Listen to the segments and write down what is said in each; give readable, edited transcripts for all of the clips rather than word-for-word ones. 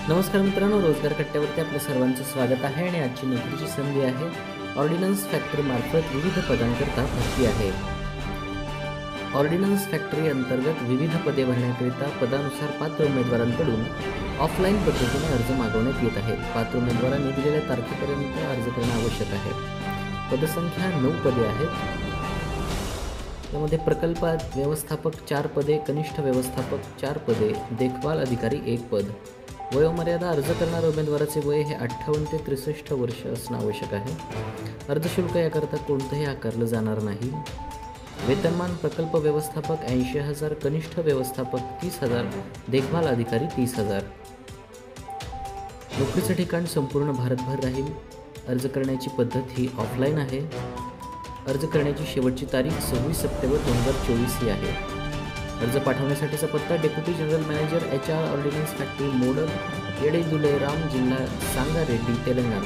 नमस्कार मित्रांनो, रोजगार कट्ट्यावरती आपल्या सर्वांचं स्वागत आहे आणि आजची नोकरीची संधी आहे ऑर्डिनन्स फॅक्टरी मार्फत विविध पदांकरता भरती आहे। ऑर्डिनन्स फॅक्टरी अंतर्गत विविध पदे भरण्याकरिता पदानुसार पात्र उमेदवारांकडून ऑफलाईन पद्धतीने अर्ज मागवण्यात येत आहेत। पात्र उमेदवारांनी दिलेल्या तारखेपर्यंत अर्ज करणं आवश्यक आहे। पदसंख्या 9 पदे आहेत। यामध्ये प्रकल्प व्यवस्थापक 4 पदे, कनिष्ठ व्यवस्थापक 4 पदे, देखभाल अधिकारी 1 पद। वयोमर्यादा अर्ज करणाऱ्या उमेदवाराचे वय हे 58 ते 63 वर्ष असणं आवश्यक आहे। अर्ज शुल्क याकरता कोणतंही आकारलं जाणार नाही। वेतनमान प्रकल्प व्यवस्थापक 80,000, कनिष्ठ व्यवस्थापक 30,000, देखभाल अधिकारी 30,000। नोकरीचं ठिकाण संपूर्ण भारतभर राहील। अर्ज करण्याची पद्धत ही ऑफलाईन आहे। अर्ज करण्याची शेवटची तारीख 26 सप्टेंबर 2024 ही आहे। अर्ज पाठवण्यासाठीचा पत्ता deputy general manager HR ordnance factory मोडल, येडेदुलेराम, जिल्हा सांगारेड्डी, तेलंगणा।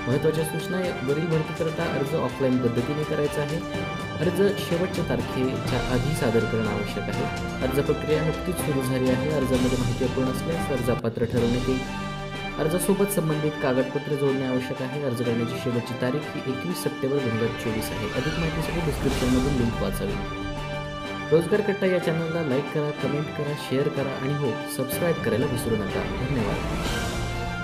महत्त्वाच्या सूचना, वरील भरतीकरता अर्ज ऑफलाईन पद्धतीने करायचा आहे। अर्ज शेवटच्या तारखेच्या आधी सादर करणं आवश्यक आहे। अर्ज प्रक्रिया नुकतीच सुरू झाली आहे। अर्जामध्ये माहिती अपूर्ण असल्यास अर्ज अपात्र ठरवण्यात येईल। अर्जासोबत संबंधित कागदपत्रे जोडणे आवश्यक आहे। अर्ज करण्याची शेवटची तारीख ही 21 सप्टेंबर 2024 आहे। अधिक माहितीसाठी डिस्क्रिप्शनमधून लिंक वाचावी। रोजगार कट्टा या चॅनलला लाईक करा, कमेंट करा, शेअर करा आणि हो, सबस्क्राईब करायला विसरू नका। धन्यवाद।